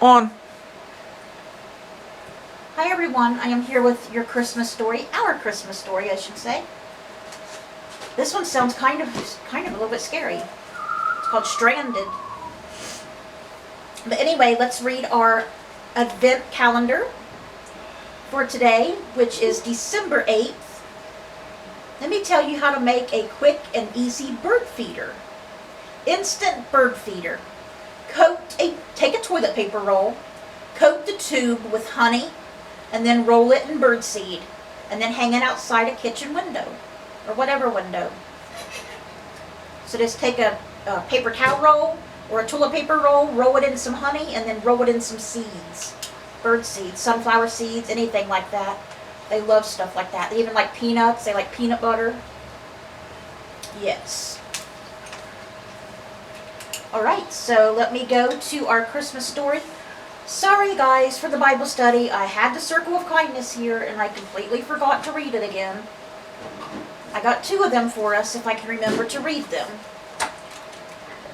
On. Hi everyone, I am here with your Christmas story, our Christmas story I should say. This one sounds kind of a little bit scary. It's called Stranded. But anyway, let's read our advent calendar for today, which is December 8th. Let me tell you how to make a quick and easy bird feeder. Instant bird feeder. Take a toilet paper roll, coat the tube with honey, and then roll it in birdseed, and then hang it outside a kitchen window, or whatever window. So just take a paper towel roll, or a toilet paper roll it in some honey, and then roll it in some seeds. Bird seeds, sunflower seeds, anything like that. They love stuff like that. They even like peanuts, they like peanut butter. Yes. Alright, so let me go to our Christmas story. Sorry guys for the Bible study. I had the circle of kindness here and I completely forgot to read it again. I got 2 of them for us if I can remember to read them.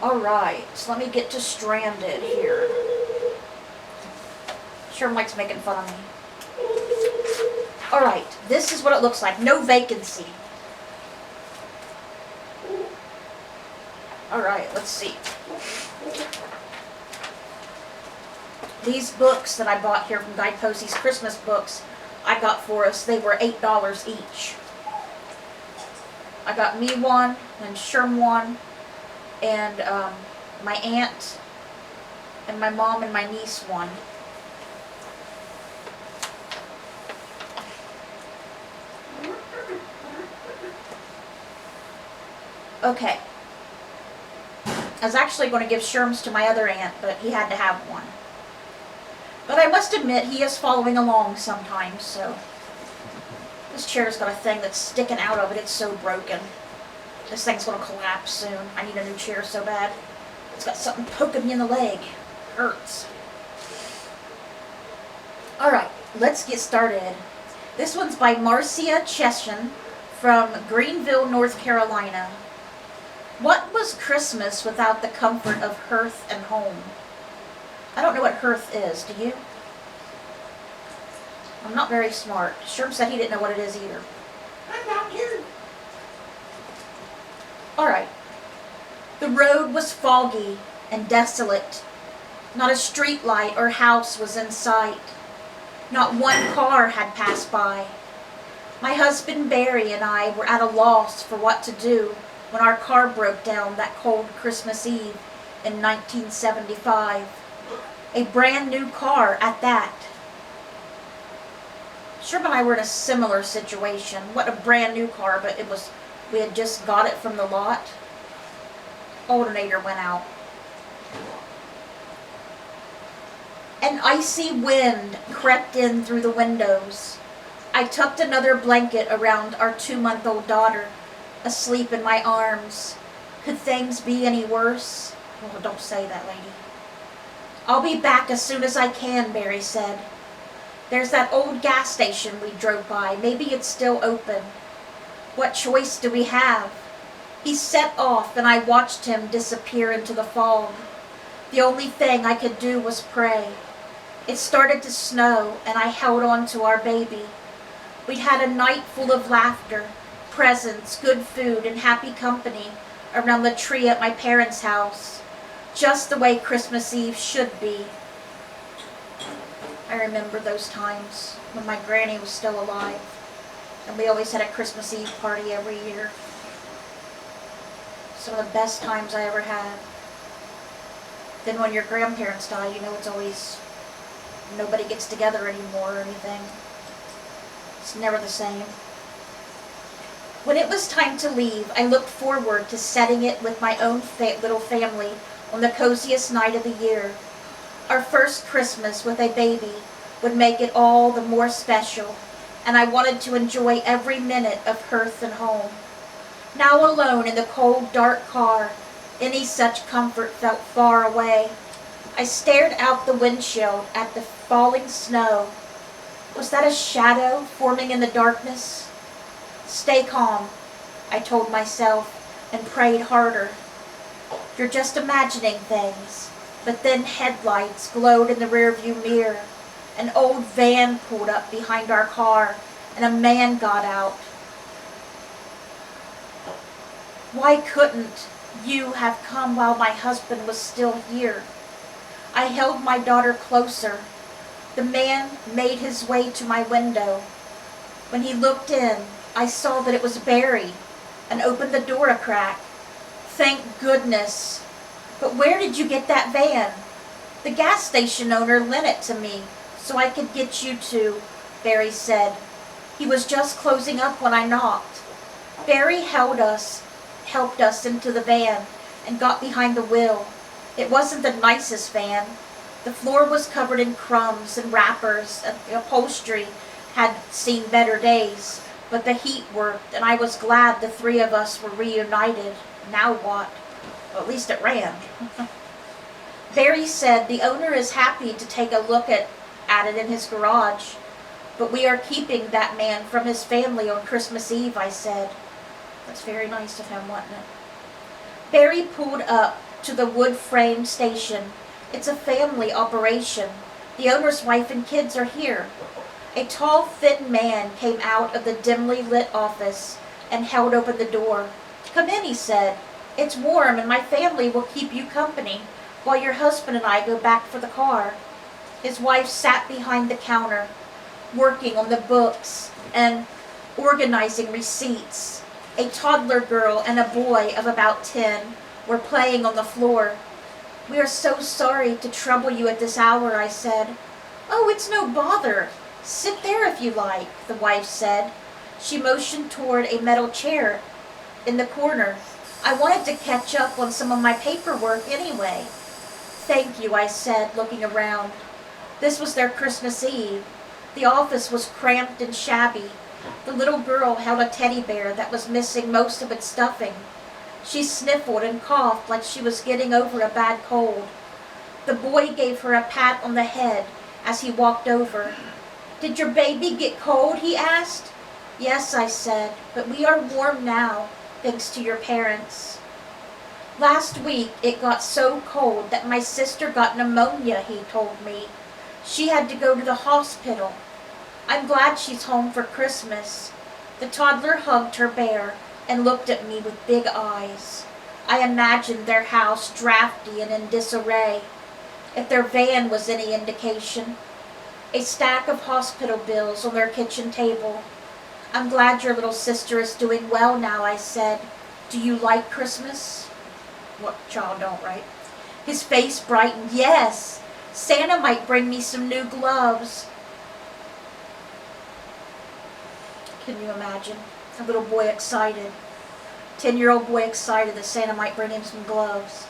Alright, so let me get to Stranded here. Sherm likes making fun of me. Alright, this is what it looks like. No vacancy. Alright, let's see. These books that I bought here from Guy Posey's Christmas books, I got for us, they were $8 each. I got me one, and Sherm one, and my aunt, and my mom and my niece one. Okay. I was actually going to give Sherm's to my other aunt, but he had to have one. But I must admit, he is following along sometimes, so. This chair's got a thing that's sticking out of it. It's so broken. This thing's going to collapse soon. I need a new chair so bad. It's got something poking me in the leg. Hurts. Alright, let's get started. This one's by Marcia Chesson from Greenville, North Carolina. What was Christmas without the comfort of hearth and home? I don't know what hearth is, do you? I'm not very smart. Sherm said he didn't know what it is either. I'm not here. Alright. The road was foggy and desolate. Not a street light or house was in sight. Not one car had passed by. My husband Barry and I were at a loss for what to do when our car broke down that cold Christmas Eve in 1975. A brand new car at that. Sherm and I were in a similar situation. What a brand new car, but we had just got it from the lot. Alternator went out. An icy wind crept in through the windows. I tucked another blanket around our 2-month-old daughter, asleep in my arms. Could things be any worse? Oh, don't say that, lady. I'll be back as soon as I can, Barry said. There's that old gas station we drove by. Maybe it's still open. What choice do we have? He set off and I watched him disappear into the fog. The only thing I could do was pray. It started to snow and I held on to our baby. We'd had a night full of laughter, presents, good food, and happy company around the tree at my parents' house. Just the way Christmas Eve should be. I remember those times when my granny was still alive. And we always had a Christmas Eve party every year. Some of the best times I ever had. Then when your grandparents die, you know it's always, nobody gets together anymore or anything. It's never the same. When it was time to leave, I looked forward to setting it with my own little family on the coziest night of the year. Our first Christmas with a baby would make it all the more special, and I wanted to enjoy every minute of hearth and home. Now alone in the cold, dark car, any such comfort felt far away. I stared out the windshield at the falling snow. Was that a shadow forming in the darkness? Stay calm, I told myself, and prayed harder. You're just imagining things. But then headlights glowed in the rearview mirror. An old van pulled up behind our car, and a man got out. Why couldn't you have come while my husband was still here? I held my daughter closer. The man made his way to my window. When he looked in, I saw that it was Barry and opened the door a crack. Thank goodness. But where did you get that van? The gas station owner lent it to me so I could get you to, Barry said. He was just closing up when I knocked. Barry helped us into the van and got behind the wheel. It wasn't the nicest van. The floor was covered in crumbs and wrappers, and the upholstery had seen better days, but the heat worked, and I was glad the three of us were reunited. Now what? Well, at least it ran. Barry said the owner is happy to take a look at it in his garage, but we are keeping that man from his family on Christmas Eve, I said. That's very nice of him, wasn't it? Barry pulled up to the wood frame station. It's a family operation. The owner's wife and kids are here. A tall, thin man came out of the dimly lit office and held open the door. Come in, he said. It's warm and my family will keep you company while your husband and I go back for the car. His wife sat behind the counter, working on the books and organizing receipts. A toddler girl and a boy of about 10 were playing on the floor. We are so sorry to trouble you at this hour, I said. Oh, it's no bother. Sit there if you like, the wife said. She motioned toward a metal chair in the corner. I wanted to catch up on some of my paperwork anyway. Thank you, I said, looking around. This was their Christmas Eve. The office was cramped and shabby. The little girl held a teddy bear that was missing most of its stuffing. She sniffled and coughed like she was getting over a bad cold. The boy gave her a pat on the head as he walked over. Did your baby get cold? He asked. Yes, I said, but we are warm now, thanks to your parents. Last week it got so cold that my sister got pneumonia, he told me. She had to go to the hospital. I'm glad she's home for Christmas. The toddler hugged her bear and looked at me with big eyes. I imagined their house drafty and in disarray. If their van was any indication. A stack of hospital bills on their kitchen table. I'm glad your little sister is doing well now, I said. Do you like Christmas? What child don't, right? His face brightened. Yes, Santa might bring me some new gloves. Can you imagine? A little boy excited. 10-year-old boy excited that Santa might bring him some gloves.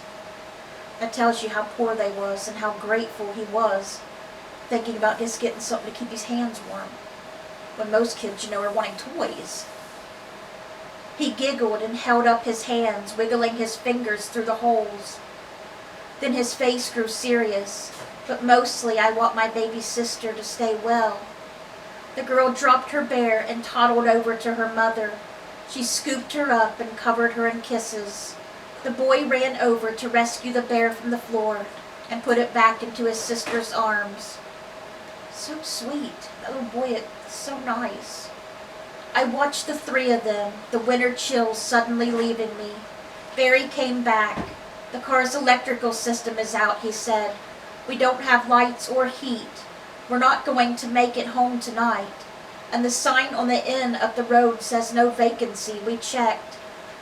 That tells you how poor they was and how grateful he was, thinking about just getting something to keep his hands warm. When most kids, are wanting toys. He giggled and held up his hands, wiggling his fingers through the holes. Then his face grew serious. But mostly I want my baby sister to stay well. The girl dropped her bear and toddled over to her mother. She scooped her up and covered her in kisses. The boy ran over to rescue the bear from the floor and put it back into his sister's arms. So sweet. That little boy is so nice. I watched the three of them, the winter chills suddenly leaving me. Barry came back. The car's electrical system is out, he said. We don't have lights or heat. We're not going to make it home tonight. And the sign on the inn up the road says no vacancy. We checked.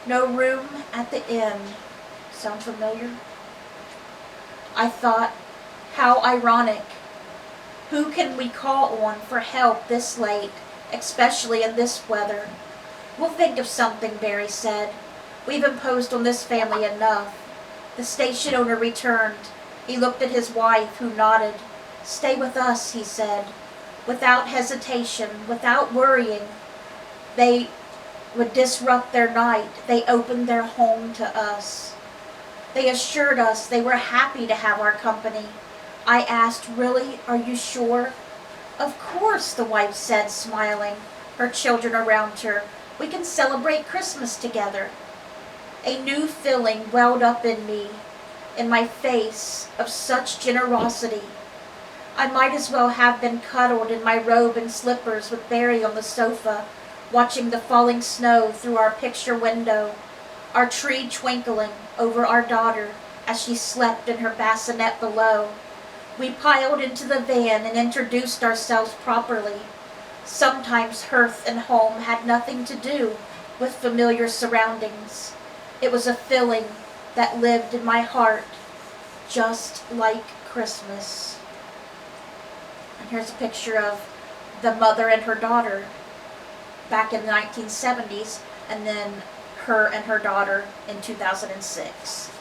No room at the inn. Sound familiar? I thought, how ironic. Who can we call on for help this late, especially in this weather? We'll think of something, Barry said. We've imposed on this family enough. The station owner returned. He looked at his wife, who nodded. Stay with us, he said. Without hesitation, without worrying, they would disrupt their night. They opened their home to us. They assured us they were happy to have our company. I asked, really, are you sure? Of course, the wife said, smiling, her children around her. We can celebrate Christmas together. A new feeling welled up in me. in my face of such generosity. I might as well have been cuddled in my robe and slippers with Barry on the sofa, watching the falling snow through our picture window, our tree twinkling over our daughter as she slept in her bassinet below. We piled into the van and introduced ourselves properly. Sometimes hearth and home had nothing to do with familiar surroundings. It was a feeling that lived in my heart, just like Christmas. And here's a picture of the mother and her daughter back in the 1970s, and then her and her daughter in 2006.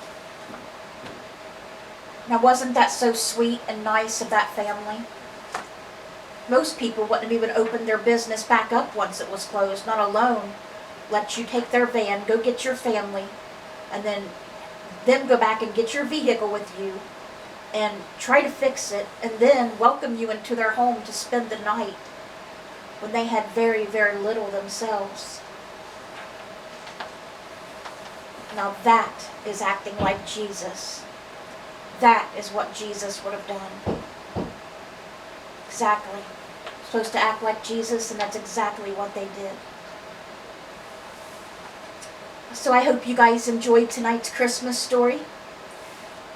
Now, wasn't that so sweet and nice of that family? Most people wouldn't have even opened their business back up once it was closed, not alone let you take their van, go get your family, and then them go back and get your vehicle with you and try to fix it, and then welcome you into their home to spend the night when they had very, very little themselves. Now that is acting like Jesus. That is what Jesus would have done. Exactly. Supposed to act like Jesus, and that's exactly what they did. So I hope you guys enjoyed tonight's Christmas story,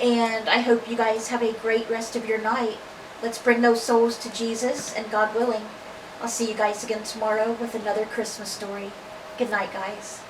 and I hope you guys have a great rest of your night. Let's bring those souls to Jesus, and God willing, I'll see you guys again tomorrow with another Christmas story. Good night, guys.